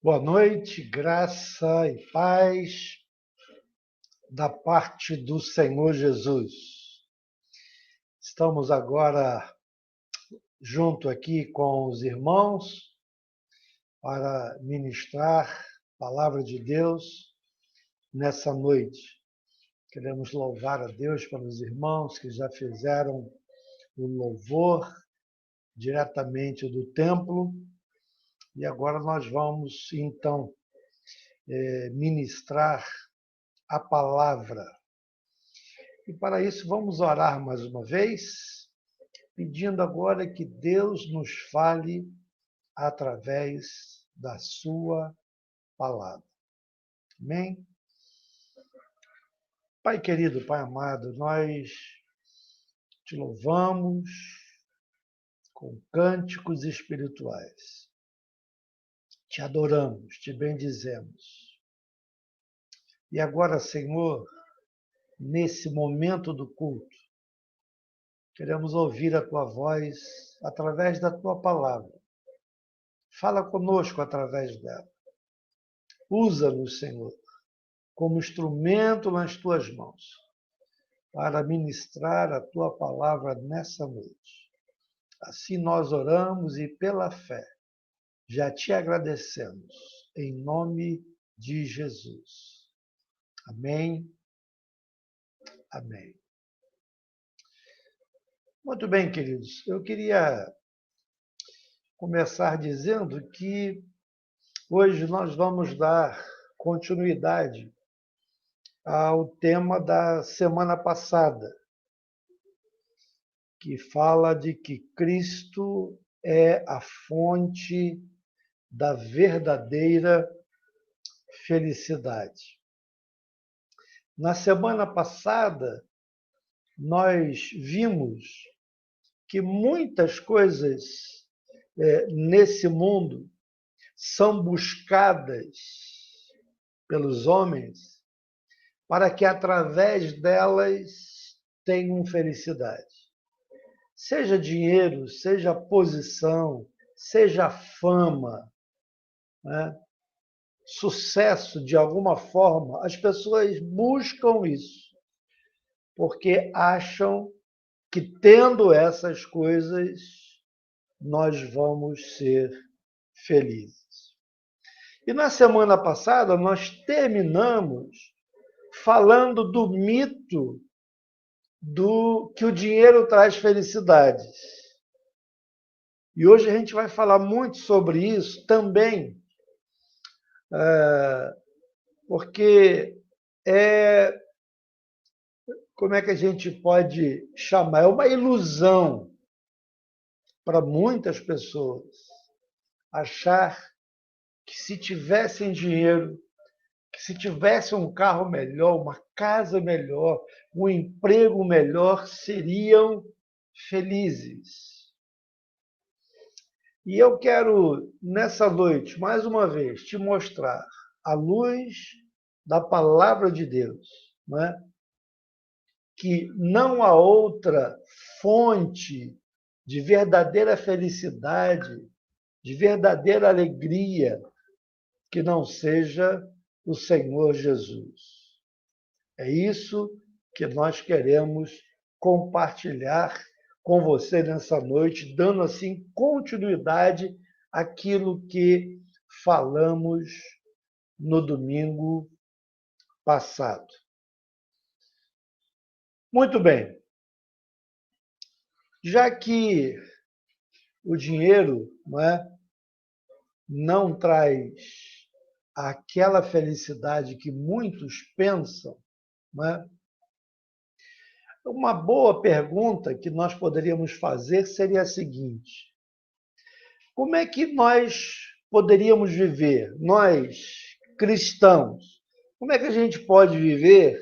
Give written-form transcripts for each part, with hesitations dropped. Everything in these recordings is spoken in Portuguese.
Boa noite, graça e paz da parte do Senhor Jesus. Estamos agora junto aqui com os irmãos para ministrar a palavra de Deus nessa noite. Queremos louvar a Deus pelos irmãos que já fizeram o louvor diretamente do templo e agora nós vamos então ministrar a palavra. E para isso vamos orar mais uma vez, pedindo agora que Deus nos fale através da sua palavra. Amém? Pai querido, Pai amado, nós te louvamos com cânticos espirituais. Te adoramos, te bendizemos. E agora, Senhor, nesse momento do culto, queremos ouvir a tua voz através da tua palavra. Fala conosco através dela. Usa-nos, Senhor, como instrumento nas tuas mãos, para ministrar a tua palavra nessa noite. Assim nós oramos e pela fé já te agradecemos, em nome de Jesus. Amém. Amém. Muito bem, queridos. Eu queria começar dizendo que hoje nós vamos dar continuidade ao tema da semana passada, que fala de que Cristo é a fonte da verdadeira felicidade. Na semana passada, nós vimos que muitas coisas nesse mundo são buscadas pelos homens para que através delas tenham felicidade. Seja dinheiro, seja posição, seja fama, né? Sucesso de alguma forma, as pessoas buscam isso, porque acham que tendo essas coisas, nós vamos ser felizes. E na semana passada, nós terminamos falando do mito do que o dinheiro traz felicidade. E hoje a gente vai falar muito sobre isso também, porque como é que a gente pode chamar? É uma ilusão para muitas pessoas achar que se tivessem dinheiro, que se tivesse um carro melhor, uma casa melhor, um emprego melhor, seriam felizes. E eu quero, nessa noite, mais uma vez, te mostrar, à luz da palavra de Deus, não é? Que não há outra fonte de verdadeira felicidade, de verdadeira alegria, que não seja o Senhor Jesus. É isso que nós queremos compartilhar com você nessa noite, dando assim continuidade àquilo que falamos no domingo passado. Muito bem. Já que o dinheiro não traz aquela felicidade que muitos pensam, uma boa pergunta que nós poderíamos fazer seria a seguinte: como é que nós poderíamos viver, nós cristãos, como é que a gente pode viver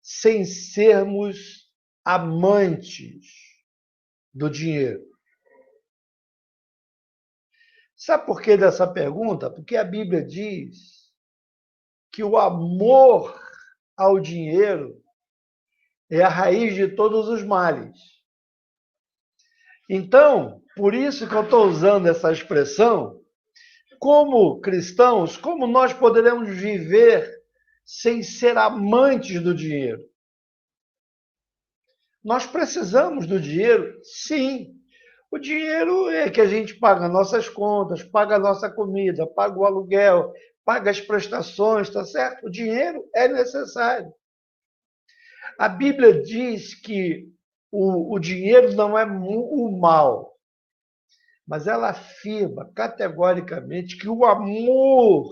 sem sermos amantes do dinheiro? Sabe por que dessa pergunta? Porque a Bíblia diz que o amor ao dinheiro é a raiz de todos os males. Então, por isso que eu estou usando essa expressão, como cristãos, como nós poderemos viver sem ser amantes do dinheiro? Nós precisamos do dinheiro? Sim. O dinheiro é que a gente paga nossas contas, paga a nossa comida, paga o aluguel, paga as prestações, tá certo? O dinheiro é necessário. A Bíblia diz que o dinheiro não é o mal, mas ela afirma categoricamente que o amor,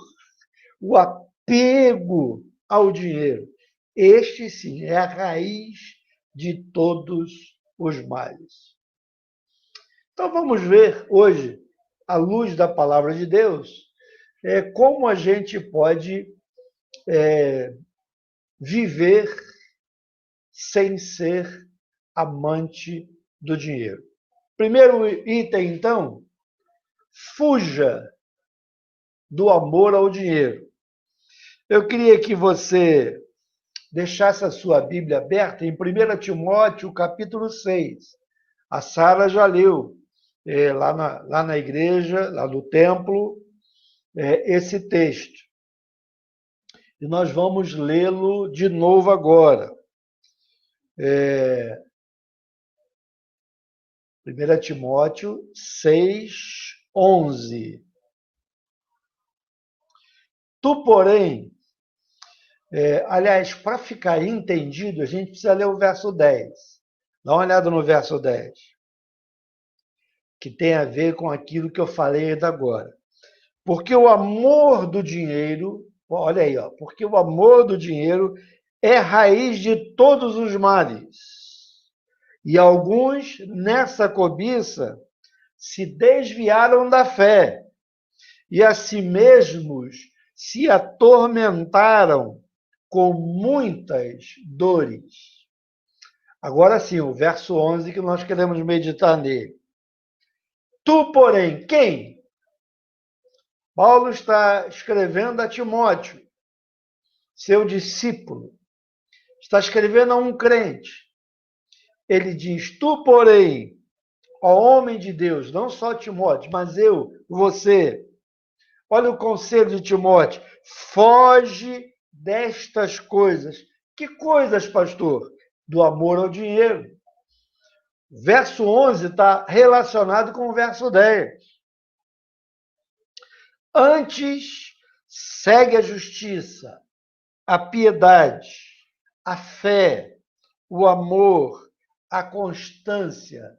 o apego ao dinheiro, este sim é a raiz de todos os males. Então vamos ver hoje, à luz da palavra de Deus, como a gente pode viver sem ser amante do dinheiro. Primeiro item, então, fuja do amor ao dinheiro. Eu queria que você deixasse a sua Bíblia aberta em 1 Timóteo, capítulo 6. A Sara já leu lá na igreja, lá no templo, esse texto. E nós vamos lê-lo de novo agora. 1 Timóteo 6, 11. Tu, porém, aliás, para ficar entendido, a gente precisa ler o verso 10. Dá uma olhada no verso 10, que tem a ver com aquilo que eu falei ainda agora. Porque o amor do dinheiro, olha aí, ó, porque o amor do dinheiro é raiz de todos os males. E alguns, nessa cobiça, se desviaram da fé e a si mesmos se atormentaram com muitas dores. Agora sim, o verso 11 que nós queremos meditar nele. Tu, porém, quem? Paulo está escrevendo a Timóteo, seu discípulo. Está escrevendo a um crente. Ele diz, tu, porém, ó homem de Deus, não só Timóteo, mas eu, você. Olha o conselho de Timóteo. Foge destas coisas. Que coisas, pastor? Do amor ao dinheiro. Verso 11 está relacionado com o verso 10. Antes, segue a justiça, a piedade, a fé, o amor, a constância,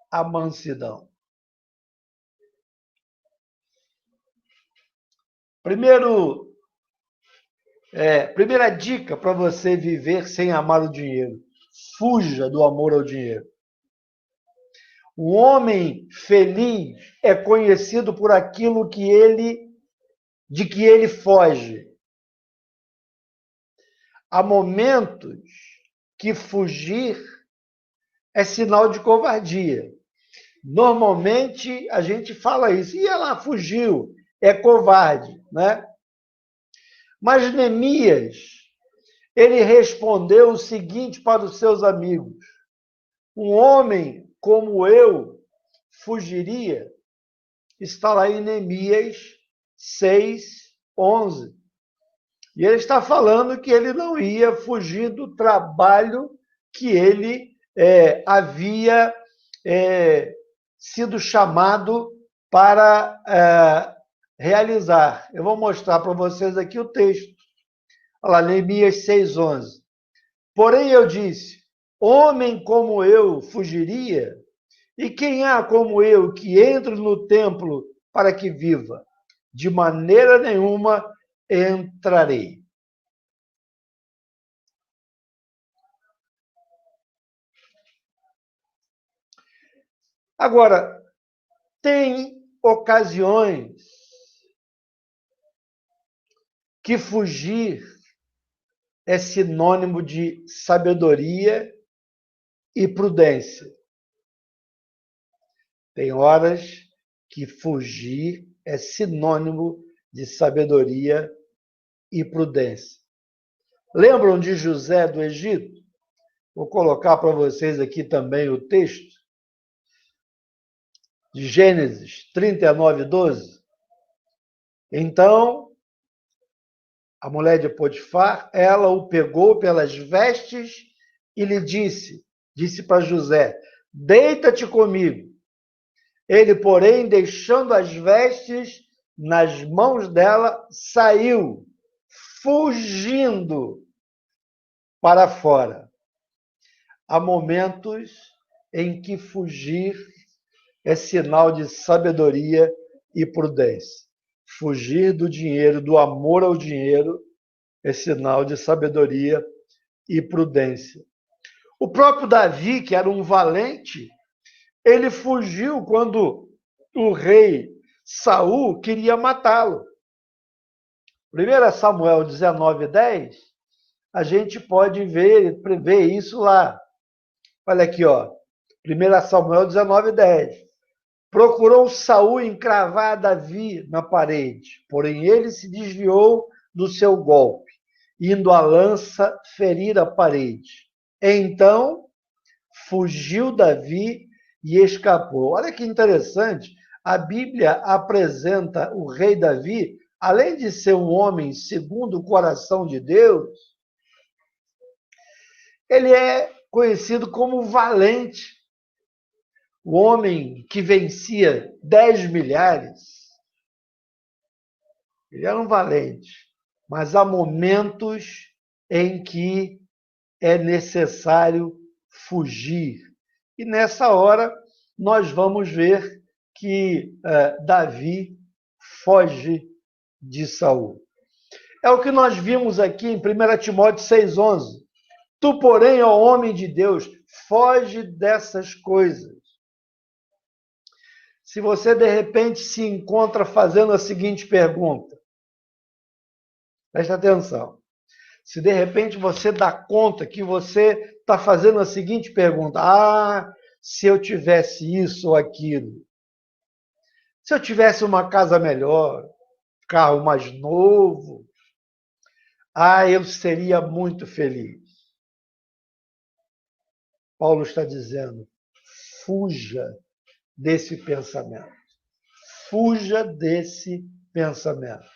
a mansidão. Primeira dica para você viver sem amar o dinheiro. Fuja do amor ao dinheiro. O homem feliz é conhecido por aquilo de que ele foge. Há momentos que fugir é sinal de covardia. Normalmente a gente fala isso. E ela fugiu, é covarde, né? Mas Neemias, ele respondeu o seguinte para os seus amigos: um homem como eu fugiria? Está lá em Neemias 6, 11. E ele está falando que ele não ia fugir do trabalho que ele havia sido chamado para realizar. Eu vou mostrar para vocês aqui o texto. Olha lá, Neemias 6, 11. Porém eu disse, homem como eu fugiria? E quem há como eu que entre no templo para que viva? De maneira nenhuma entrarei. Agora, tem ocasiões que fugir é sinônimo de sabedoria e prudência. Tem horas que fugir é sinônimo de sabedoria e prudência. Lembram de José do Egito? Vou colocar para vocês aqui também o texto de Gênesis 39, 12. Então, a mulher de Potifar, ela o pegou pelas vestes e lhe disse para José, deita-te comigo. Ele, porém, deixando as vestes nas mãos dela, saiu, fugindo para fora. Há momentos em que fugir é sinal de sabedoria e prudência. Fugir do dinheiro, do amor ao dinheiro, é sinal de sabedoria e prudência. O próprio Davi, que era um valente, ele fugiu quando o rei Saul queria matá-lo. 1 Samuel 19:10, a gente pode ver isso lá. Olha aqui, ó. 1 Samuel 19:10. Procurou Saul encravar Davi na parede, porém ele se desviou do seu golpe, indo a lança ferir a parede. Então fugiu Davi e escapou. Olha que interessante, a Bíblia apresenta o rei Davi, além de ser um homem segundo o coração de Deus, ele é conhecido como valente. O homem que vencia 10 milhares, ele era um valente, mas há momentos em que é necessário fugir. E nessa hora nós vamos ver que Davi foge de Saul. É o que nós vimos aqui em 1 Timóteo 6,11. Tu, porém, ó homem de Deus, foge dessas coisas. Se você, de repente, se encontra fazendo a seguinte pergunta, presta atenção. Se, de repente, você dá conta que você está fazendo a seguinte pergunta, se eu tivesse isso ou aquilo, se eu tivesse uma casa melhor, carro mais novo, eu seria muito feliz. Paulo está dizendo, fuja desse pensamento. Fuja desse pensamento.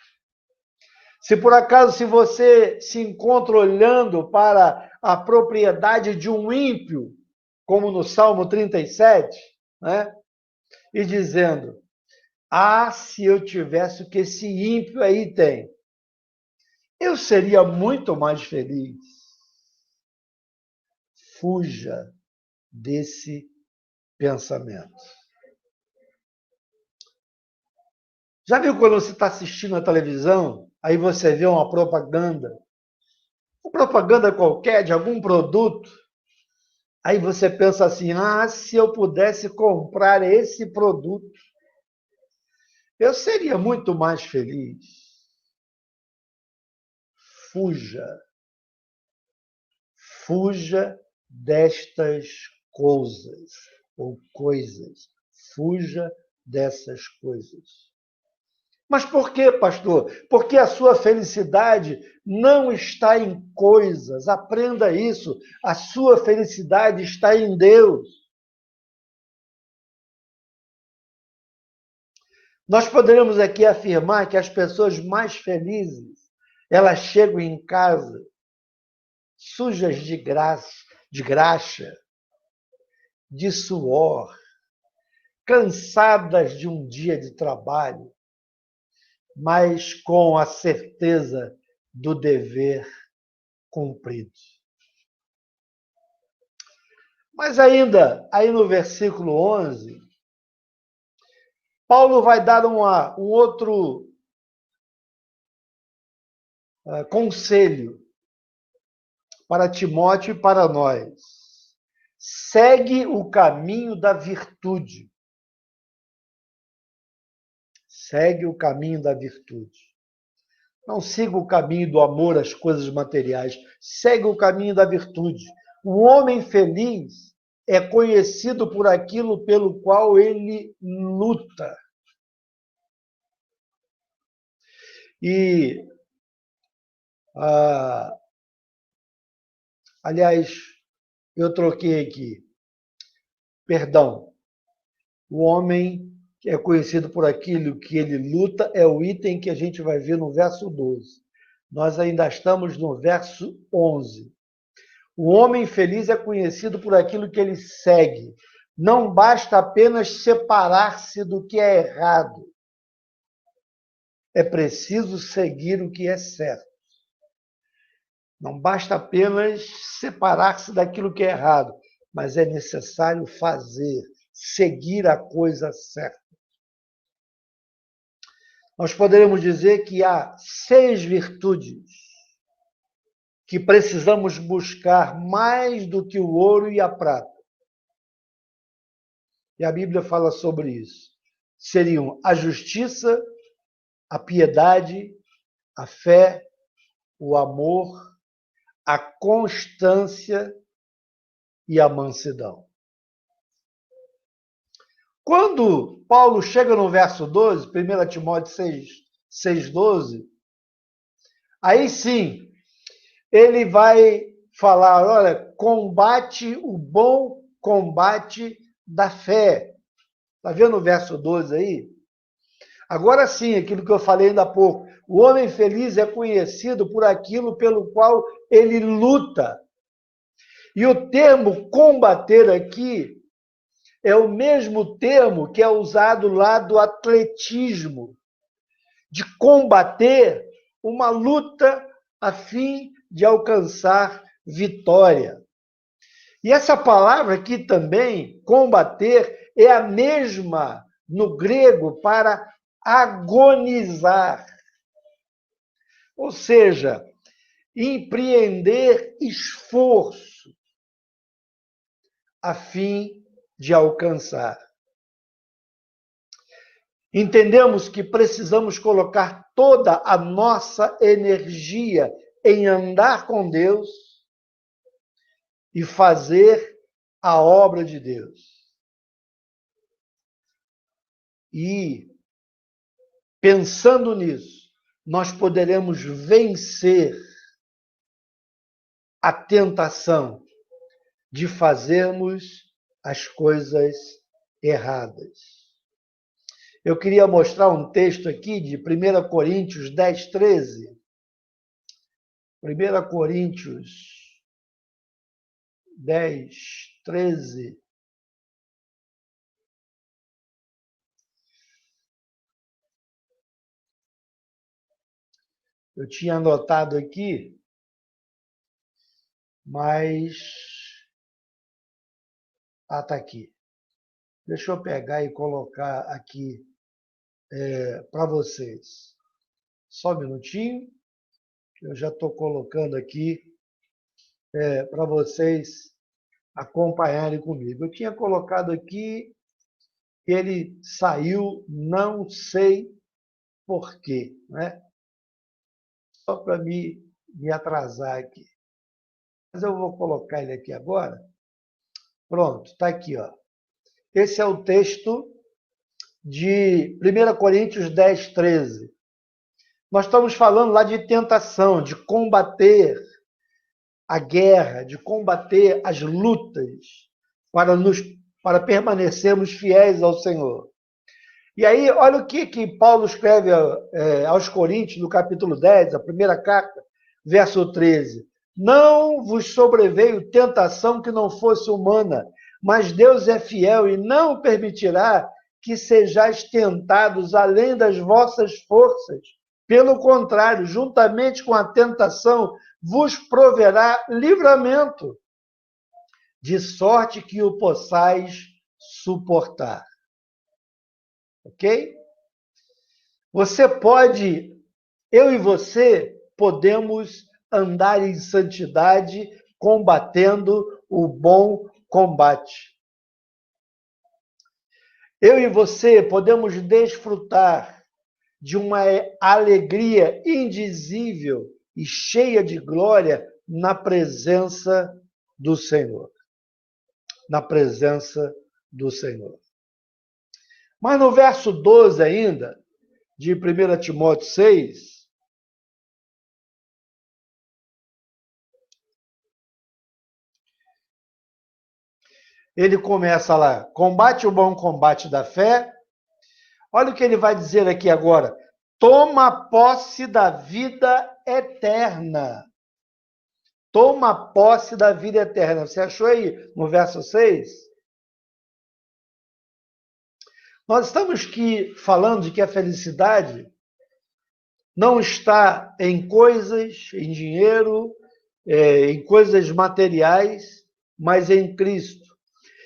Se por acaso, se você se encontra olhando para a propriedade de um ímpio, como no Salmo 37, né? E dizendo, se eu tivesse o que esse ímpio aí tem, eu seria muito mais feliz. Fuja desse pensamento. Já viu quando você está assistindo a televisão, aí você vê uma propaganda qualquer de algum produto, aí você pensa assim, se eu pudesse comprar esse produto, eu seria muito mais feliz. Fuja destas coisas ou coisas. Fuja dessas coisas. Mas por quê, pastor? Porque a sua felicidade não está em coisas. Aprenda isso. A sua felicidade está em Deus. Nós poderíamos aqui afirmar que as pessoas mais felizes, elas chegam em casa sujas de graxa, de suor, cansadas de um dia de trabalho, mas com a certeza do dever cumprido. Mas ainda, aí no versículo 11, Paulo vai dar um outro conselho para Timóteo e para nós. Segue o caminho da virtude. Segue o caminho da virtude. Não siga o caminho do amor às coisas materiais. Segue o caminho da virtude. O homem feliz é conhecido por aquilo pelo qual ele luta. E, aliás, eu troquei aqui. Perdão. O homem que é conhecido por aquilo que ele luta, é o item que a gente vai ver no verso 12. Nós ainda estamos no verso 11. O homem feliz é conhecido por aquilo que ele segue. Não basta apenas separar-se do que é errado. É preciso seguir o que é certo. Não basta apenas separar-se daquilo que é errado, mas é necessário fazer, seguir a coisa certa. Nós poderemos dizer que há 6 virtudes que precisamos buscar mais do que o ouro e a prata. E a Bíblia fala sobre isso. Seriam a justiça, a piedade, a fé, o amor, a constância e a mansidão. Quando Paulo chega no verso 12, 1 Timóteo 6:12, aí sim, ele vai falar, olha, combate o bom combate da fé. Está vendo o verso 12 aí? Agora sim, aquilo que eu falei ainda há pouco, o homem feliz é conhecido por aquilo pelo qual ele luta. E o termo combater aqui é o mesmo termo que é usado lá do atletismo, de combater uma luta a fim de alcançar vitória. E essa palavra aqui também, combater, é a mesma no grego para agonizar. Ou seja, empreender esforço a fim de alcançar. Entendemos que precisamos colocar toda a nossa energia em andar com Deus e fazer a obra de Deus. E, pensando nisso, nós poderemos vencer a tentação de fazermos as coisas erradas. Eu queria mostrar um texto aqui de 1 Coríntios 10, 13. 1 Coríntios 10, 13. Eu tinha anotado aqui, mas... está aqui. Deixa eu pegar e colocar aqui para vocês. Só um minutinho. Eu já estou colocando aqui para vocês acompanharem comigo. Eu tinha colocado aqui, ele saiu, não sei por quê, né? Só para me atrasar aqui. Mas eu vou colocar ele aqui agora. Pronto, está aqui, ó. Esse é o texto de 1 Coríntios 10, 13. Nós estamos falando lá de tentação, de combater a guerra, de combater as lutas para permanecermos fiéis ao Senhor. E aí, olha o que Paulo escreve aos Coríntios, no capítulo 10, a primeira carta, verso 13. Não vos sobreveio tentação que não fosse humana, mas Deus é fiel e não permitirá que sejais tentados além das vossas forças. Pelo contrário, juntamente com a tentação, vos proverá livramento, de sorte que o possais suportar. Ok? Eu e você podemos andar em santidade, combatendo o bom combate. Eu e você podemos desfrutar de uma alegria indizível e cheia de glória na presença do Senhor. Na presença do Senhor. Mas no verso 12 ainda, de 1 Timóteo 6, ele começa lá, combate o bom combate da fé, Olha o que ele vai dizer aqui agora. Toma posse da vida eterna. Toma posse da vida eterna. Você achou aí no verso 6? Nós estamos aqui falando de que a felicidade não está em coisas, em dinheiro, em coisas materiais, mas em Cristo.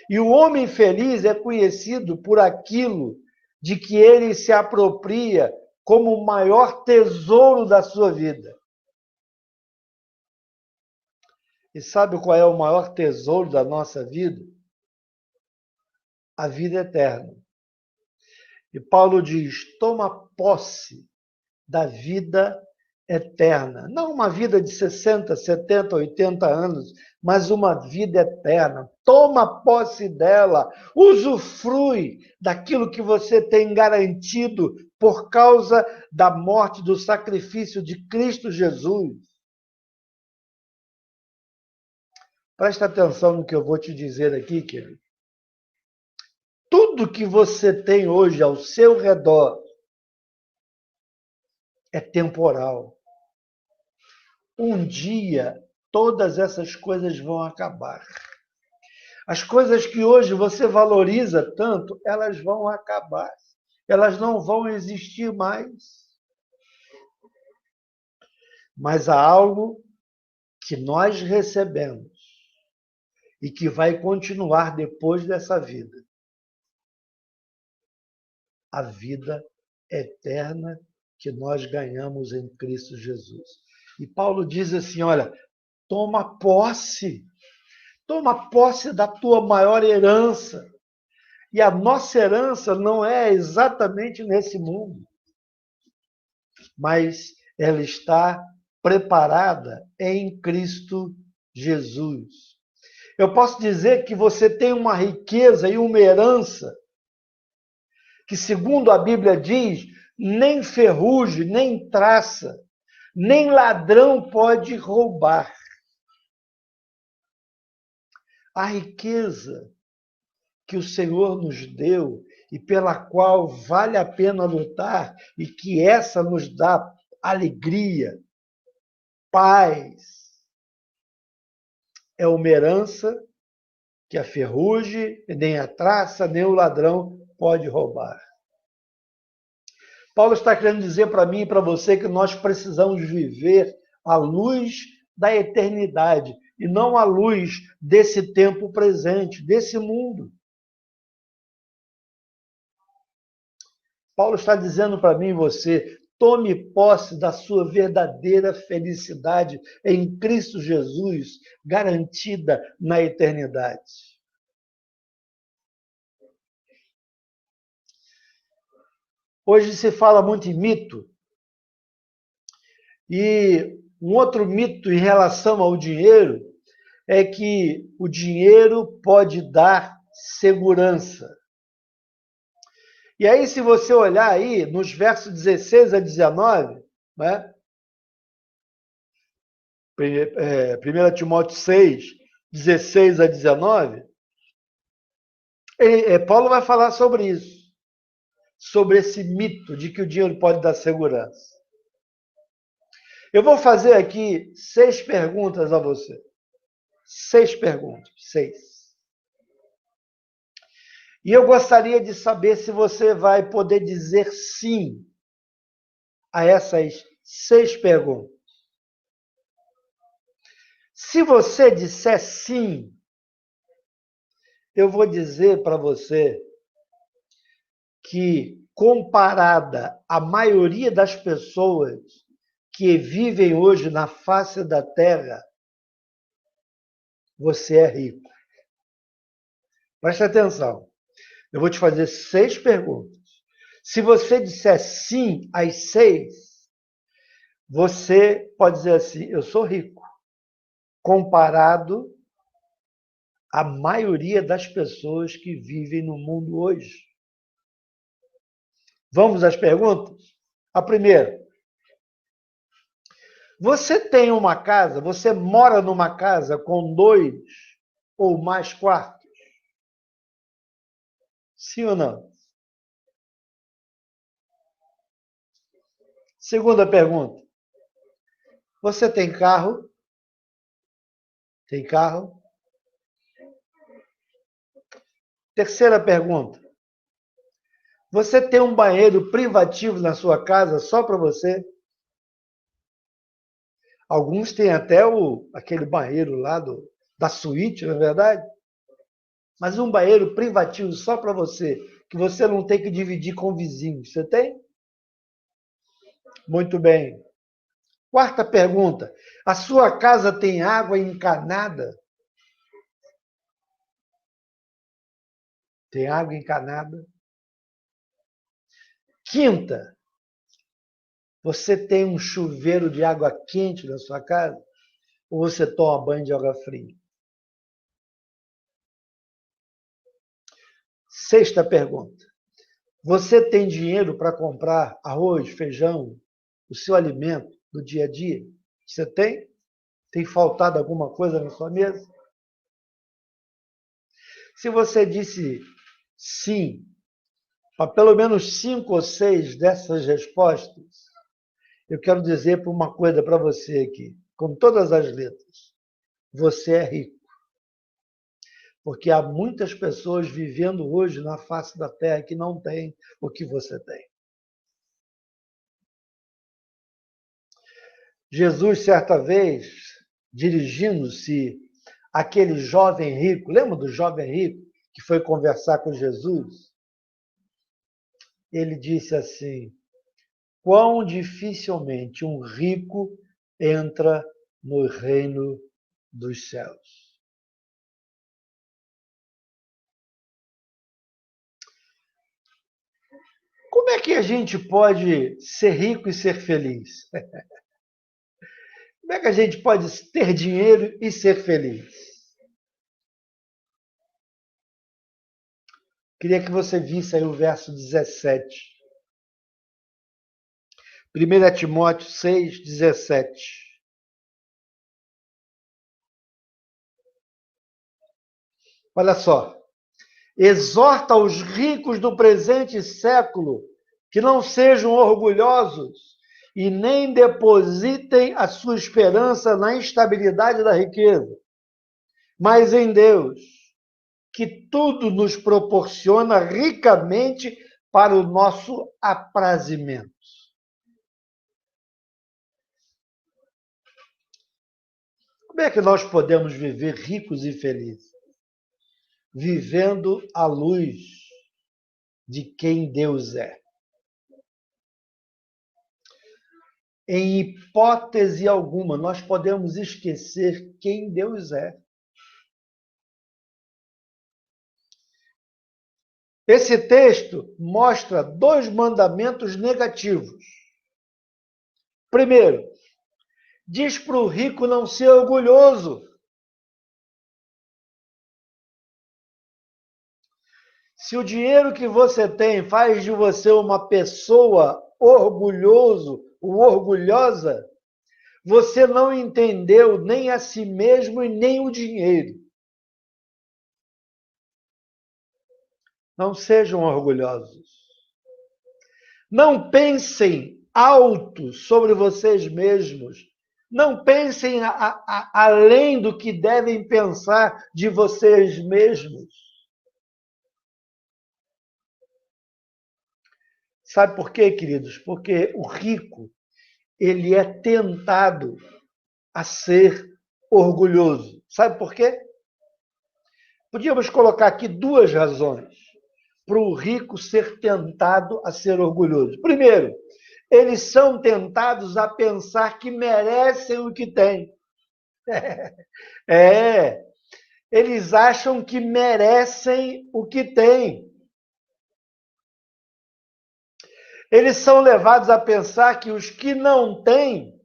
E o homem feliz é conhecido por aquilo de que ele se apropria como o maior tesouro da sua vida. E sabe qual é o maior tesouro da nossa vida? A vida eterna. E Paulo diz: toma posse da vida eterna. Não uma vida de 60, 70, 80 anos, mas uma vida eterna. Toma posse dela, usufrui daquilo que você tem garantido por causa da morte, do sacrifício de Cristo Jesus. Presta atenção no que eu vou te dizer aqui, querido. Tudo que você tem hoje ao seu redor é temporal. Um dia, todas essas coisas vão acabar. As coisas que hoje você valoriza tanto, elas vão acabar. Elas não vão existir mais. Mas há algo que nós recebemos e que vai continuar depois dessa vida. A vida eterna que nós ganhamos em Cristo Jesus. E Paulo diz assim, olha, toma posse da tua maior herança. E a nossa herança não é exatamente nesse mundo, mas ela está preparada em Cristo Jesus. Eu posso dizer que você tem uma riqueza e uma herança que, segundo a Bíblia diz, nem ferrugem, nem traça, nem ladrão pode roubar. A riqueza que o Senhor nos deu e pela qual vale a pena lutar e que essa nos dá alegria, paz, é uma herança que a ferrugem, nem a traça, nem o ladrão pode roubar. Paulo está querendo dizer para mim e para você que nós precisamos viver à luz da eternidade e não à luz desse tempo presente, desse mundo. Paulo está dizendo para mim e você, tome posse da sua verdadeira felicidade em Cristo Jesus, garantida na eternidade. Hoje se fala muito em mito, e um outro mito em relação ao dinheiro é que o dinheiro pode dar segurança. E aí, se você olhar aí, nos versos 16 a 19, né? 1 Timóteo 6, 16 a 19, Paulo vai falar sobre isso, sobre esse mito de que o dinheiro pode dar segurança. Eu vou fazer aqui 6 perguntas a você. 6 perguntas, 6. E eu gostaria de saber se você vai poder dizer sim a essas 6 perguntas. Se você disser sim, eu vou dizer para você que, comparada à maioria das pessoas que vivem hoje na face da Terra, você é rico. Preste atenção. Eu vou te fazer 6 perguntas. Se você disser sim às 6, você pode dizer assim, eu sou rico, comparado à maioria das pessoas que vivem no mundo hoje. Vamos às perguntas? A primeira. Você tem uma casa, você mora numa casa com 2 ou mais quartos? Sim ou não? Segunda pergunta. Você tem carro? Tem carro? Terceira pergunta. Você tem um banheiro privativo na sua casa só para você? Alguns têm até aquele banheiro lá da suíte, não é verdade? Mas um banheiro privativo só para você, que você não tem que dividir com vizinhos. Você tem? Muito bem. Quarta pergunta. A sua casa tem água encanada? Tem água encanada? Quinta. Você tem um chuveiro de água quente na sua casa? Ou você toma banho de água fria? Sexta pergunta. Você tem dinheiro para comprar arroz, feijão, o seu alimento do dia a dia? Você tem? Tem faltado alguma coisa na sua mesa? Se você disse sim, para pelo menos 5 ou 6 dessas respostas, eu quero dizer uma coisa para você aqui, com todas as letras. Você é rico. Porque há muitas pessoas vivendo hoje na face da terra que não têm o que você tem. Jesus, certa vez, dirigindo-se àquele jovem rico, lembra do jovem rico que foi conversar com Jesus? Ele disse assim: quão dificilmente um rico entra no reino dos céus. Como é que a gente pode ser rico e ser feliz? Como é que a gente pode ter dinheiro e ser feliz? Queria que você visse aí o verso 17. 1 Timóteo 6, 17. Olha só. Exorta os ricos do presente século que não sejam orgulhosos e nem depositem a sua esperança na instabilidade da riqueza, mas em Deus, que tudo nos proporciona ricamente para o nosso aprazimento. Como é que nós podemos viver ricos e felizes? Vivendo à luz de quem Deus é. Em hipótese alguma, nós podemos esquecer quem Deus é. Esse texto mostra 2 mandamentos negativos. Primeiro, diz para o rico não ser orgulhoso. Se o dinheiro que você tem faz de você uma pessoa orgulhoso ou orgulhosa, você não entendeu nem a si mesmo e nem o dinheiro. Não sejam orgulhosos. Não pensem alto sobre vocês mesmos. Não pensem além do que devem pensar de vocês mesmos. Sabe por quê, queridos? Porque o rico, ele é tentado a ser orgulhoso. Sabe por quê? Podíamos colocar aqui 2 razões para o rico ser tentado a ser orgulhoso. Primeiro, eles são tentados a pensar que merecem o que têm. Eles acham que merecem o que têm. Eles são levados a pensar que os que não têm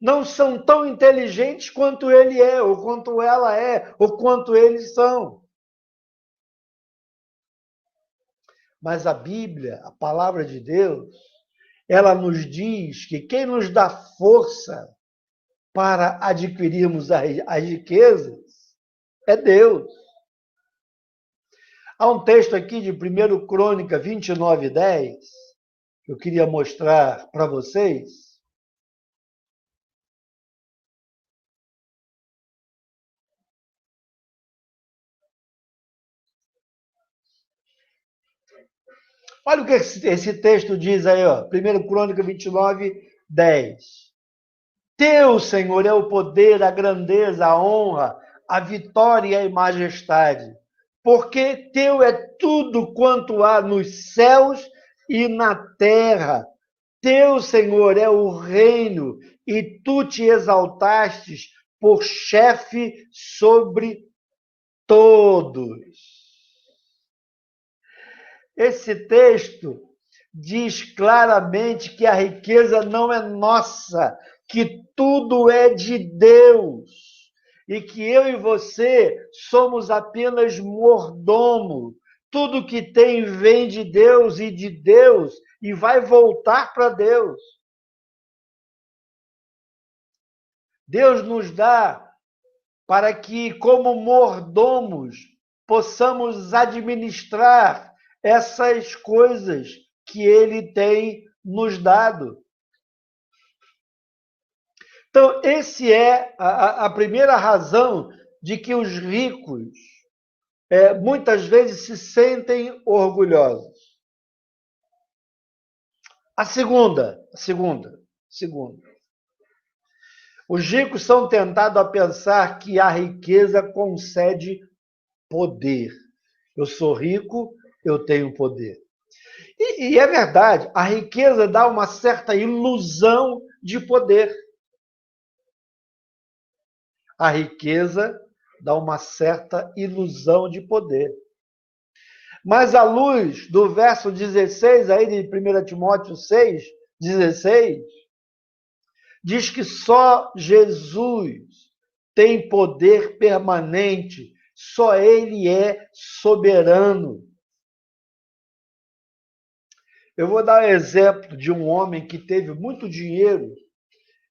não são tão inteligentes quanto ele é, ou quanto ela é, ou quanto eles são. Mas a Bíblia, a palavra de Deus, ela nos diz que quem nos dá força para adquirirmos as riquezas é Deus. Há um texto aqui de 1 Crônica 29:10, eu queria mostrar para vocês. Olha o que esse texto diz aí, ó. 1 Crônica 29, 10. Teu, Senhor, é o poder, a grandeza, a honra, a vitória e a majestade. Porque teu é tudo quanto há nos céus e na terra. Teu, Senhor, é o reino, e tu te exaltastes por chefe sobre todos. Esse texto diz claramente que a riqueza não é nossa, que tudo é de Deus. E que eu e você somos apenas mordomo. Tudo que tem vem de Deus e vai voltar para Deus. Deus nos dá para que, como mordomos, possamos administrar essas coisas que Ele tem nos dado. Então, esse é a primeira razão de que os ricos muitas vezes se sentem orgulhosos. A segunda. Os ricos são tentados a pensar que a riqueza concede poder. Eu sou rico, eu tenho poder. E é verdade, a riqueza dá uma certa ilusão de poder. A riqueza dá uma certa ilusão de poder. Mas à luz do verso 16 aí de 1 Timóteo 6, 16, diz que só Jesus tem poder permanente, só Ele é soberano. Eu vou dar um exemplo de um homem que teve muito dinheiro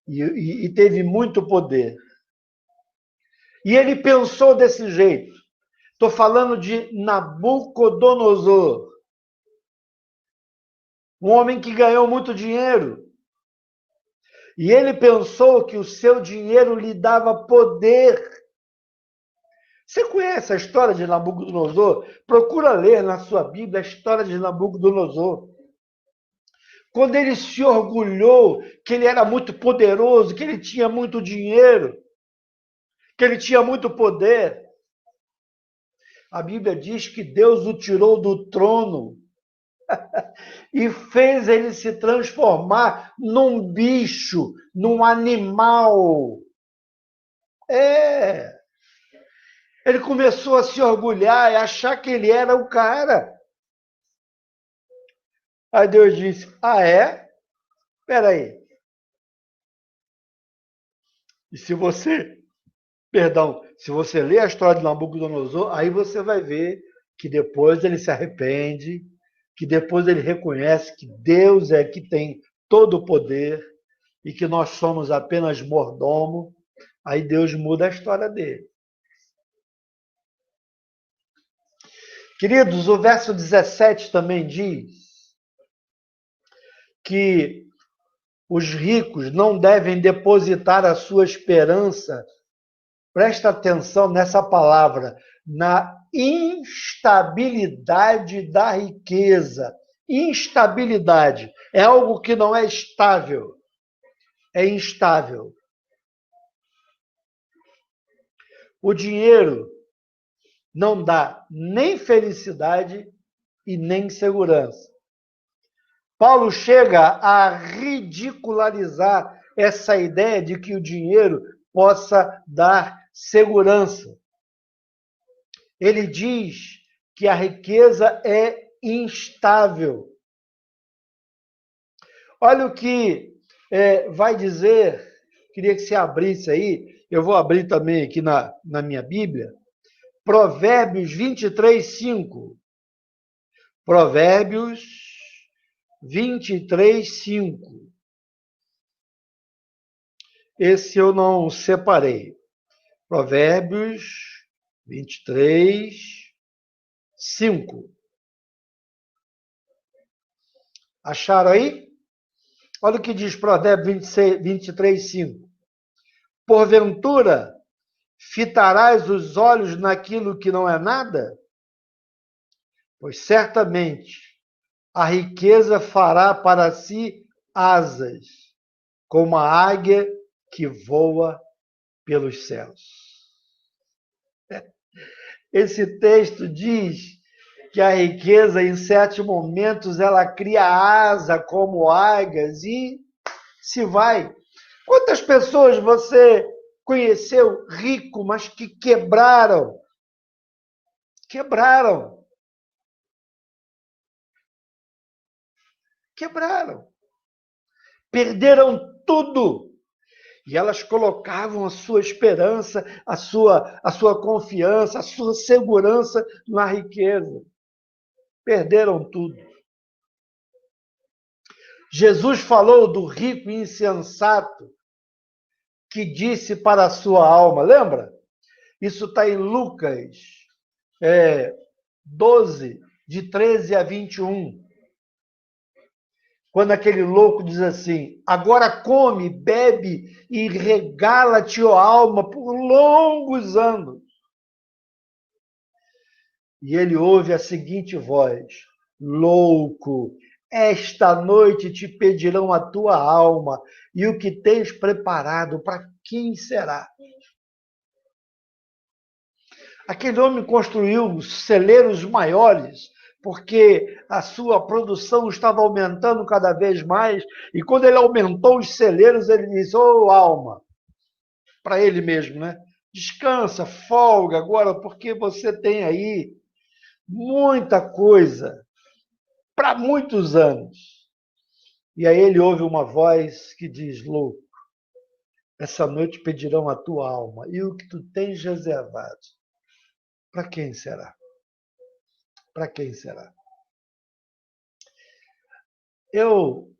e teve muito poder. E ele pensou desse jeito. Estou falando de Nabucodonosor. Um homem que ganhou muito dinheiro. E ele pensou que o seu dinheiro lhe dava poder. Você conhece a história de Nabucodonosor? Procura ler na sua Bíblia a história de Nabucodonosor. Quando ele se orgulhou que ele era muito poderoso, que ele tinha muito dinheiro, que ele tinha muito poder, a Bíblia diz que Deus o tirou do trono e fez ele se transformar num bicho, num animal. Ele começou a se orgulhar e achar que ele era o cara. Aí Deus disse: ah, é? Espera aí. E se você ler a história de Nabucodonosor, aí você vai ver que depois ele se arrepende, que depois ele reconhece que Deus é que tem todo o poder e que nós somos apenas mordomo. Aí Deus muda a história dele. Queridos, o verso 17 também diz que os ricos não devem depositar a sua esperança, presta atenção nessa palavra, na instabilidade da riqueza. Instabilidade é algo que não é estável, é instável. O dinheiro não dá nem felicidade e nem segurança. Paulo chega a ridicularizar essa ideia de que o dinheiro possa dar segurança. Ele diz que a riqueza é instável. Olha o que vai dizer, queria que você abrisse aí, eu vou abrir também aqui na minha Bíblia, Provérbios 23, 5. Provérbios 23, 5. Esse eu não separei. Provérbios 23, 5. Acharam aí? Olha o que diz Provérbios 23, 5. Porventura, fitarás os olhos naquilo que não é nada? Pois certamente a riqueza fará para si asas, como a águia que voa pelos céus. Esse texto diz que a riqueza, em certos momentos, ela cria asa como águias e se vai. Quantas pessoas você conheceu rico, mas que quebraram? Quebraram. Quebraram. Perderam tudo. E elas colocavam a sua esperança, a sua confiança, a sua segurança na riqueza. Perderam tudo. Jesus falou do rico insensato que disse para a sua alma, lembra? Isso está em Lucas 12, de 13 a 21. Quando aquele louco diz assim, agora come, bebe e regala-te, ó alma, por longos anos. E ele ouve a seguinte voz, louco, esta noite te pedirão a tua alma, e o que tens preparado, para quem será? Aquele homem construiu celeiros maiores, porque a sua produção estava aumentando cada vez mais, e quando ele aumentou os celeiros, ele disse, ô alma, para ele mesmo, né? Descansa, folga agora, porque você tem aí muita coisa para muitos anos. E aí ele ouve uma voz que diz, louco, essa noite pedirão a tua alma, e o que tu tens reservado, para quem será? Para quem será? Eu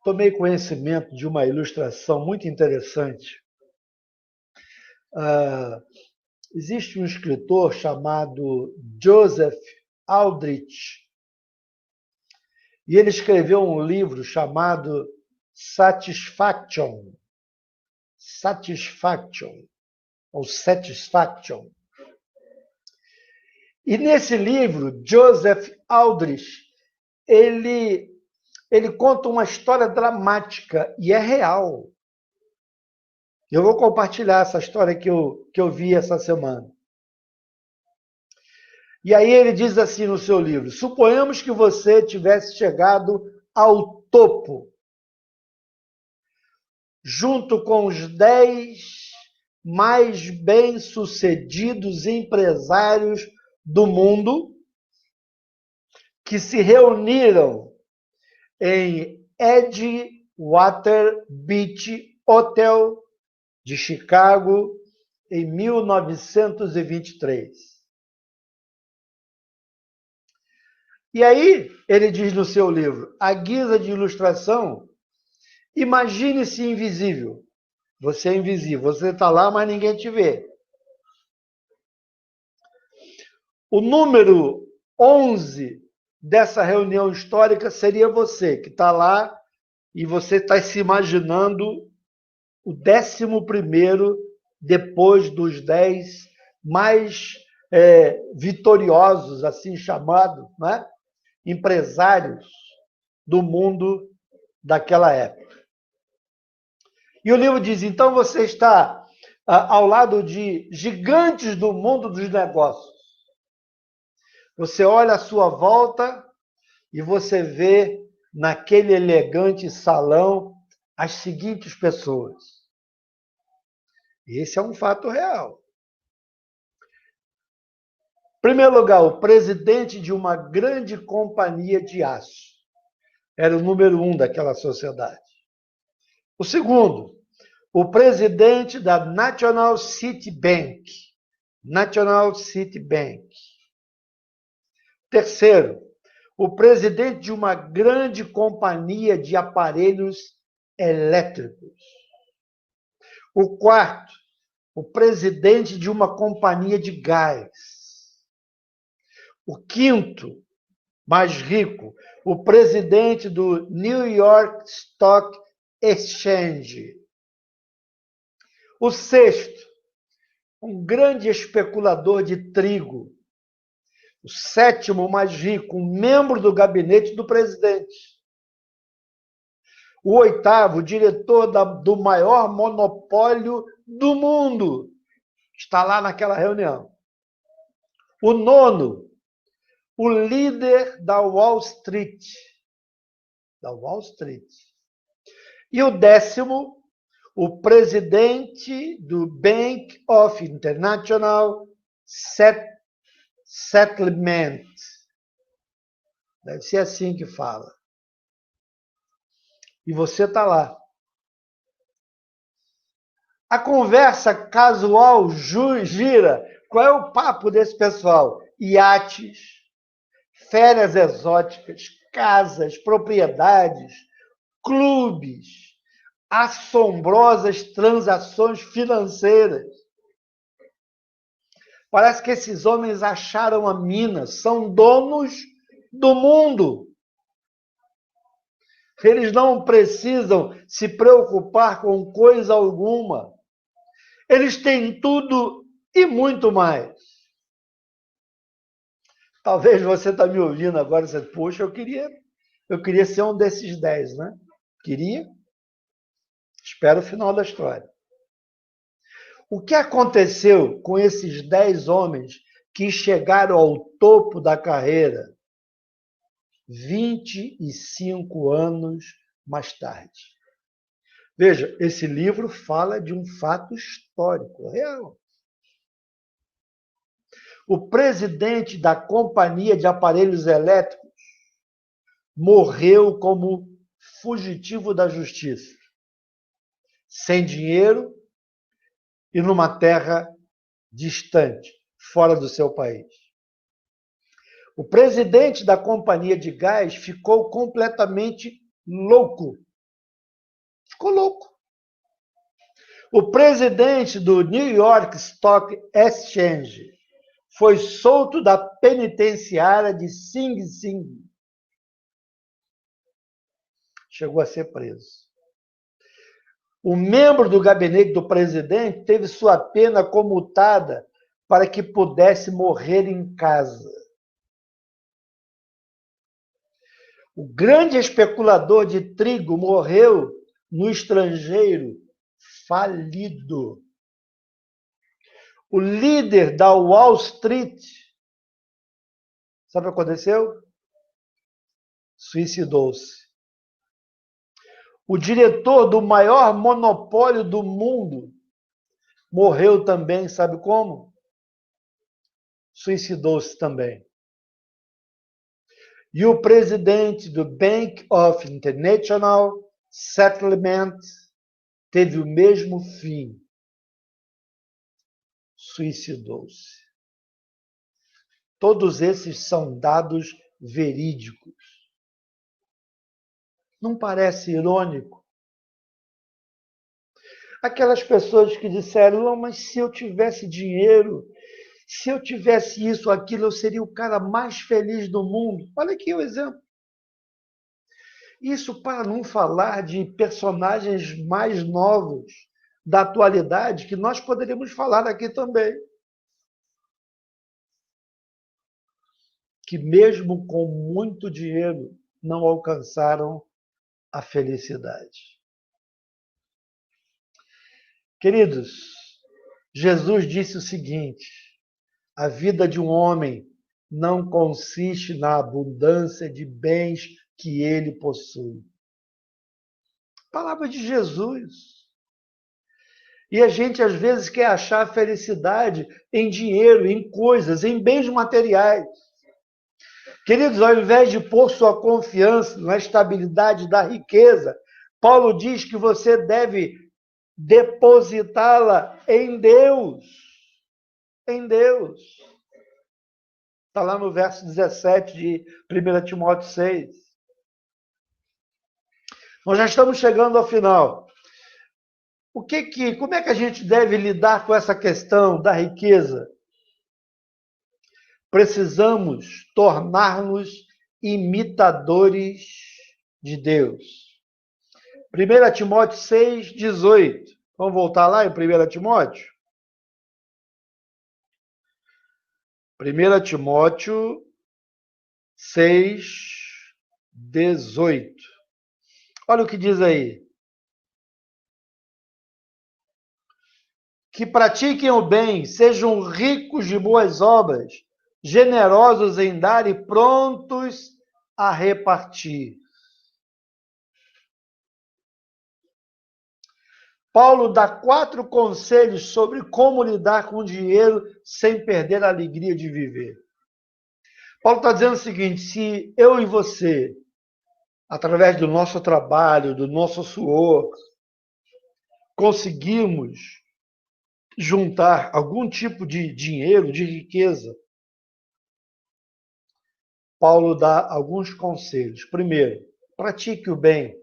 tomei conhecimento de uma ilustração muito interessante. Existe um escritor chamado Joseph Aldrich, e ele escreveu um livro chamado Satisfaction, ou Satisfaction. E nesse livro, Joseph Aldrich, ele conta uma história dramática e é real. Eu vou compartilhar essa história que eu vi essa semana. E aí ele diz assim no seu livro, suponhamos que você tivesse chegado ao topo, junto com os 10 mais bem-sucedidos empresários do mundo, que se reuniram em Edgewater Beach Hotel de Chicago em 1923. E aí, ele diz no seu livro, à guisa de ilustração, imagine-se invisível. Você é invisível, você está lá, mas ninguém te vê. O número 11 dessa reunião histórica seria você, que está lá e você está se imaginando o 11º depois dos 10 mais vitoriosos, assim chamados, né? Empresários do mundo daquela época. E o livro diz, então você está ao lado de gigantes do mundo dos negócios. Você olha à sua volta e você vê naquele elegante salão as seguintes pessoas. Esse é um fato real. Em primeiro lugar, o presidente de uma grande companhia de aço. Era o número 1 daquela sociedade. O segundo, o presidente da National City Bank. National City Bank. Terceiro, o presidente de uma grande companhia de aparelhos elétricos. O quarto, o presidente de uma companhia de gás. O quinto, mais rico, o presidente do New York Stock Exchange. O sexto, um grande especulador de trigo. O sétimo mais rico, um membro do gabinete do presidente. O oitavo, diretor do maior monopólio do mundo. Está lá naquela reunião. O nono, o líder da Wall Street. Da Wall Street. E o décimo, o presidente do Bank of International Settlement. Deve ser assim que fala. E você está lá. A conversa casual gira. Qual é o papo desse pessoal? Iates, férias exóticas, casas, propriedades, clubes, assombrosas transações financeiras. Parece que esses homens acharam a mina, são donos do mundo. Eles não precisam se preocupar com coisa alguma. Eles têm tudo e muito mais. Talvez você está me ouvindo agora e você, poxa, eu queria ser um desses 10, né? Queria? Espero o final da história. O que aconteceu com esses 10 homens que chegaram ao topo da carreira 25 anos mais tarde? Veja, esse livro fala de um fato histórico, real. O presidente da Companhia de Aparelhos Elétricos morreu como fugitivo da justiça, sem dinheiro e numa terra distante, fora do seu país. O presidente da companhia de gás ficou completamente louco. Ficou louco. O presidente do New York Stock Exchange foi solto da penitenciária de Sing Sing. Chegou a ser preso. O membro do gabinete do presidente teve sua pena comutada para que pudesse morrer em casa. O grande especulador de trigo morreu no estrangeiro, falido. O líder da Wall Street, sabe o que aconteceu? Suicidou-se. O diretor do maior monopólio do mundo morreu também, sabe como? Suicidou-se também. E o presidente do Bank of International Settlement teve o mesmo fim. Suicidou-se. Todos esses são dados verídicos. Não parece irônico? Aquelas pessoas que disseram, não, mas se eu tivesse dinheiro, se eu tivesse isso, aquilo, eu seria o cara mais feliz do mundo. Olha aqui o exemplo. Isso para não falar de personagens mais novos da atualidade, que nós poderíamos falar aqui também. Que mesmo com muito dinheiro, não alcançaram a felicidade. Queridos, Jesus disse o seguinte: a vida de um homem não consiste na abundância de bens que ele possui. Palavra de Jesus. E a gente, às vezes, quer achar a felicidade em dinheiro, em coisas, em bens materiais. Queridos, ao invés de pôr sua confiança na estabilidade da riqueza, Paulo diz que você deve depositá-la em Deus. Em Deus. Está lá no verso 17 de 1 Timóteo 6. Nós já estamos chegando ao final. Como é que a gente deve lidar com essa questão da riqueza? Precisamos tornar-nos imitadores de Deus. 1 Timóteo 6,18. Vamos voltar lá em 1 Timóteo? 1 Timóteo 6,18. Olha o que diz aí. Que pratiquem o bem, sejam ricos de boas obras, generosos em dar e prontos a repartir. Paulo dá 4 conselhos sobre como lidar com o dinheiro sem perder a alegria de viver. Paulo está dizendo o seguinte: se eu e você, através do nosso trabalho, do nosso suor, conseguimos juntar algum tipo de dinheiro, de riqueza, Paulo dá alguns conselhos. Primeiro, pratique o bem.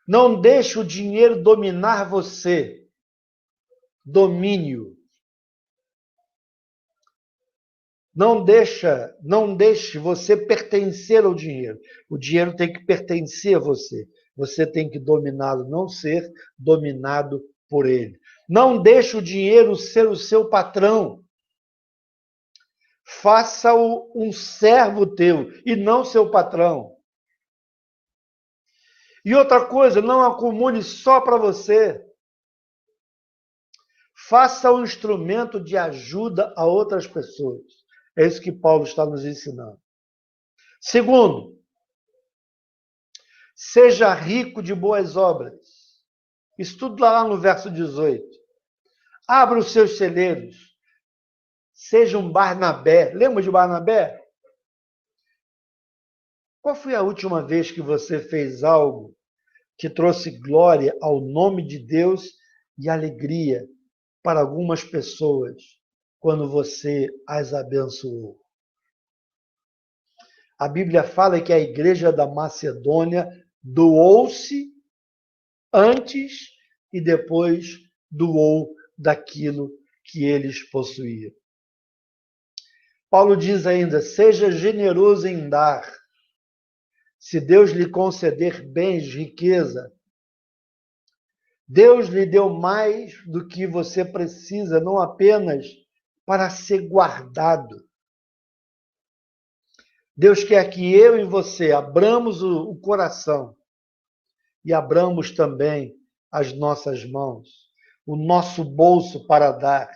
Não deixe o dinheiro dominar você. Domínio. Não deixe você pertencer ao dinheiro. O dinheiro tem que pertencer a você. Você tem que dominá-lo, não ser dominado por ele. Não deixe o dinheiro ser o seu patrão. Faça-o um servo teu e não seu patrão. E outra coisa, não acumule só para você. Faça um instrumento de ajuda a outras pessoas. É isso que Paulo está nos ensinando. Segundo, seja rico de boas obras. Isso tudo lá no verso 18. Abra os seus celeiros. Seja um Barnabé. Lembra de Barnabé? Qual foi a última vez que você fez algo que trouxe glória ao nome de Deus e alegria para algumas pessoas quando você as abençoou? A Bíblia fala que a igreja da Macedônia doou-se antes e depois doou daquilo que eles possuíam. Paulo diz ainda: seja generoso em dar. Se Deus lhe conceder bens, riqueza, Deus lhe deu mais do que você precisa, não apenas para ser guardado. Deus quer que eu e você abramos o coração e abramos também as nossas mãos, o nosso bolso para dar.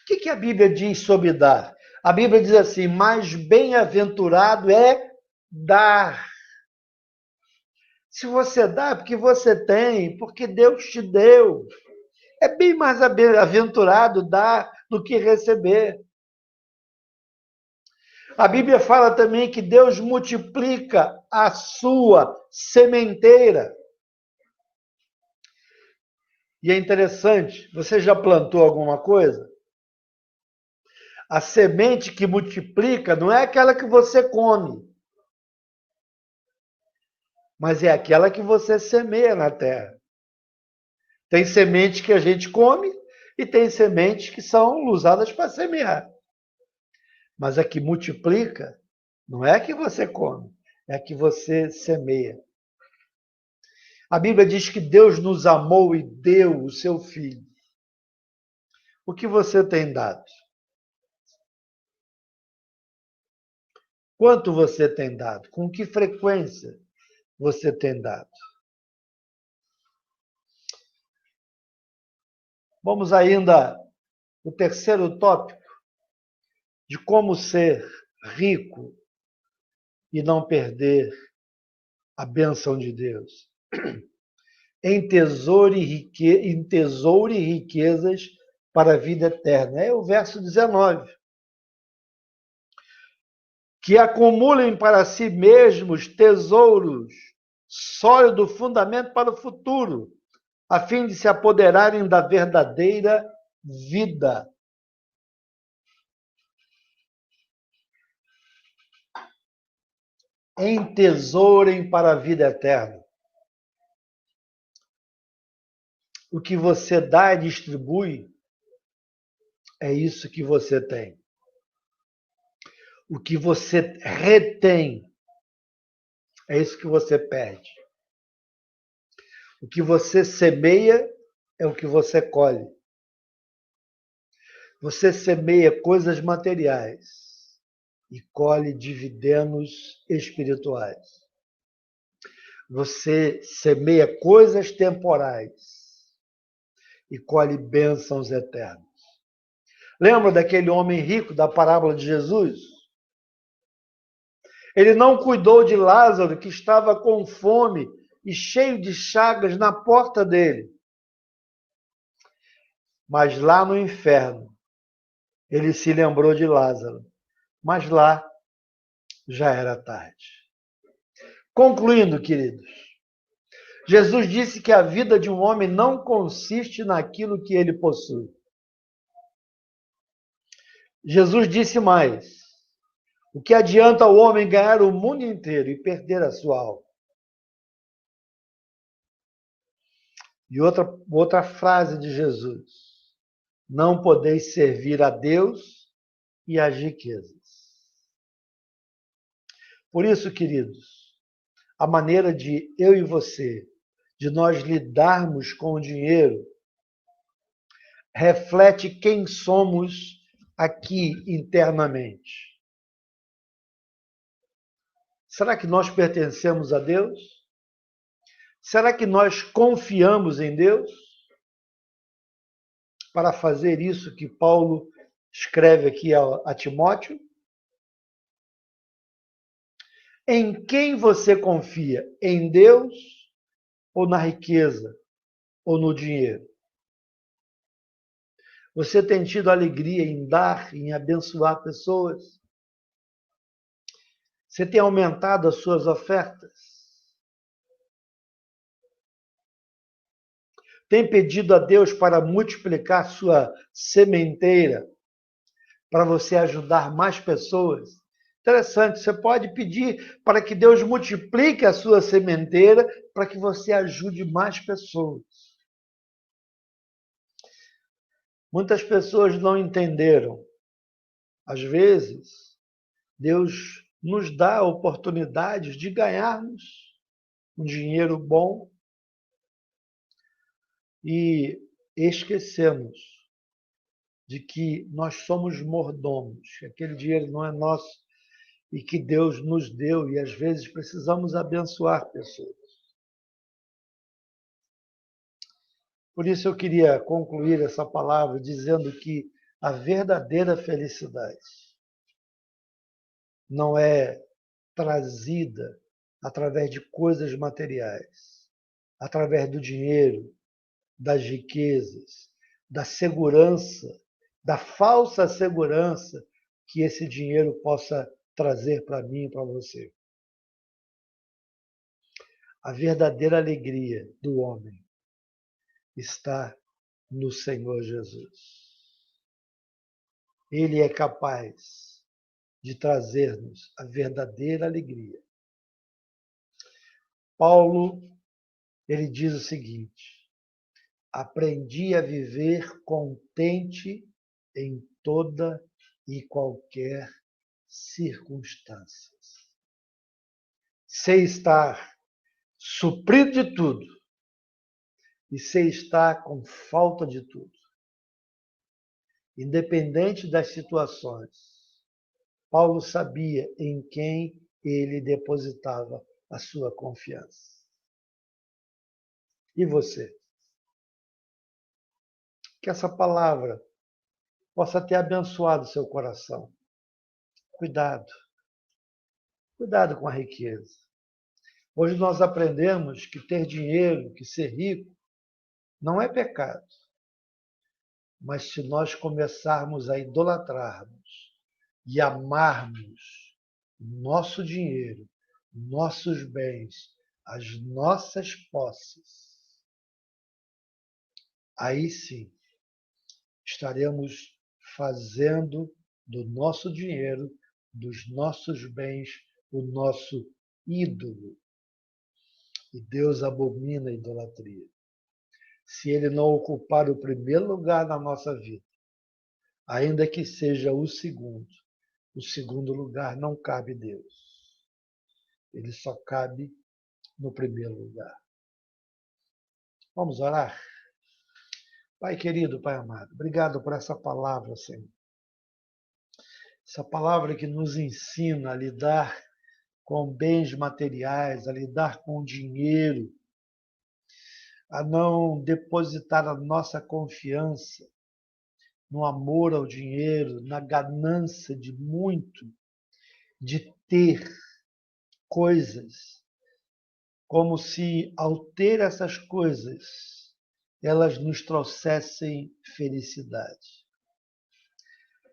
O que a Bíblia diz sobre dar? A Bíblia diz assim: mais bem-aventurado é dar. Se você dá, é porque você tem, porque Deus te deu. É bem mais aventurado dar do que receber. A Bíblia fala também que Deus multiplica a sua sementeira. E é interessante, você já plantou alguma coisa? A semente que multiplica não é aquela que você come, mas é aquela que você semeia na terra. Tem semente que a gente come e tem sementes que são usadas para semear. Mas a que multiplica não é a que você come, é a que você semeia. A Bíblia diz que Deus nos amou e deu o seu Filho. O que você tem dado? Quanto você tem dado? Com que frequência você tem dado? Vamos ainda no terceiro tópico de como ser rico e não perder a bênção de Deus. Entesoure riquezas para a vida eterna. É o verso 19. Que acumulem para si mesmos tesouros, sólido fundamento para o futuro, a fim de se apoderarem da verdadeira vida. Entesourem para a vida eterna. O que você dá e distribui, é isso que você tem. O que você retém é isso que você perde. O que você semeia é o que você colhe. Você semeia coisas materiais e colhe dividendos espirituais. Você semeia coisas temporais e colhe bênçãos eternas. Lembra daquele homem rico da parábola de Jesus? Ele não cuidou de Lázaro, que estava com fome e cheio de chagas na porta dele. Mas lá no inferno, ele se lembrou de Lázaro. Mas lá já era tarde. Concluindo, queridos, Jesus disse que a vida de um homem não consiste naquilo que ele possui. Jesus disse mais: o que adianta o homem ganhar o mundo inteiro e perder a sua alma? E outra frase de Jesus: não podeis servir a Deus e às riquezas. Por isso, queridos, a maneira de eu e você, de nós lidarmos com o dinheiro, reflete quem somos aqui internamente. Será que nós pertencemos a Deus? Será que nós confiamos em Deus? Para fazer isso que Paulo escreve aqui a Timóteo? Em quem você confia? Em Deus ou na riqueza ou no dinheiro? Você tem tido alegria em dar, em abençoar pessoas? Você tem aumentado as suas ofertas? Tem pedido a Deus para multiplicar sua sementeira, para você ajudar mais pessoas? Interessante, você pode pedir para que Deus multiplique a sua sementeira para que você ajude mais pessoas. Muitas pessoas não entenderam. Às vezes, Deus nos dá oportunidades de ganharmos um dinheiro bom e esquecemos de que nós somos mordomos, que aquele dinheiro não é nosso e que Deus nos deu e às vezes precisamos abençoar pessoas. Por isso eu queria concluir essa palavra dizendo que a verdadeira felicidade não é trazida através de coisas materiais, através do dinheiro, das riquezas, da segurança, da falsa segurança que esse dinheiro possa trazer para mim e para você. A verdadeira alegria do homem está no Senhor Jesus. Ele é capaz de trazer-nos a verdadeira alegria. Paulo, ele diz o seguinte: aprendi a viver contente em toda e qualquer circunstância. Sei estar suprido de tudo e sei estar com falta de tudo. Independente das situações, Paulo sabia em quem ele depositava a sua confiança. E você? Que essa palavra possa ter abençoado seu coração. Cuidado. Cuidado com a riqueza. Hoje nós aprendemos que ter dinheiro, que ser rico, não é pecado. Mas se nós começarmos a idolatrarmos e amarmos nosso dinheiro, nossos bens, as nossas posses, aí sim estaremos fazendo do nosso dinheiro, dos nossos bens, o nosso ídolo. E Deus abomina a idolatria. Se ele não ocupar o primeiro lugar na nossa vida, ainda que seja o segundo, o segundo lugar não cabe a Deus. Ele só cabe no primeiro lugar. Vamos orar? Pai querido, Pai amado, obrigado por essa palavra, Senhor. Essa palavra que nos ensina a lidar com bens materiais, a lidar com dinheiro, a não depositar a nossa confiança no amor ao dinheiro, na ganância de muito, de ter coisas, como se ao ter essas coisas, elas nos trouxessem felicidade.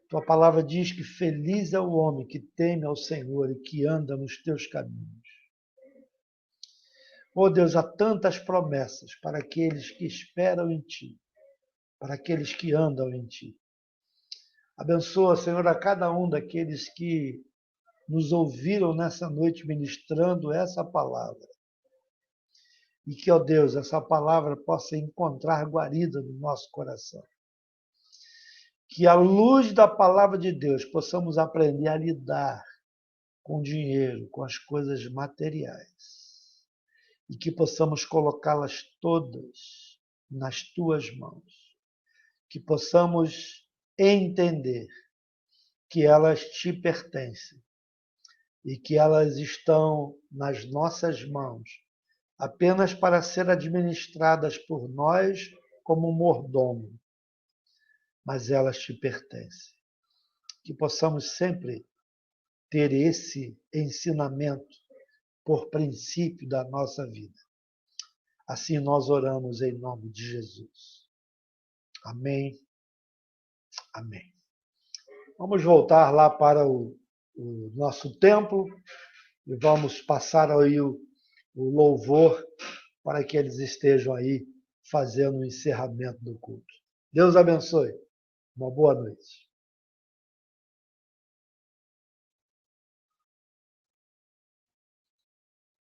Tua palavra diz que feliz é o homem que teme ao Senhor e que anda nos teus caminhos. Oh Deus, há tantas promessas para aqueles que esperam em Ti, para aqueles que andam em Ti. Abençoa, Senhor, a cada um daqueles que nos ouviram nessa noite ministrando essa palavra. E que, ó Deus, essa palavra possa encontrar guarida no nosso coração. Que à luz da palavra de Deus possamos aprender a lidar com o dinheiro, com as coisas materiais. E que possamos colocá-las todas nas tuas mãos. Que possamos entender que elas te pertencem e que elas estão nas nossas mãos apenas para ser administradas por nós como mordomo, mas elas te pertencem. Que possamos sempre ter esse ensinamento por princípio da nossa vida. Assim nós oramos em nome de Jesus. Amém. Amém. Vamos voltar lá para o nosso templo e vamos passar aí o louvor para que eles estejam aí fazendo o encerramento do culto. Deus abençoe. Uma boa noite.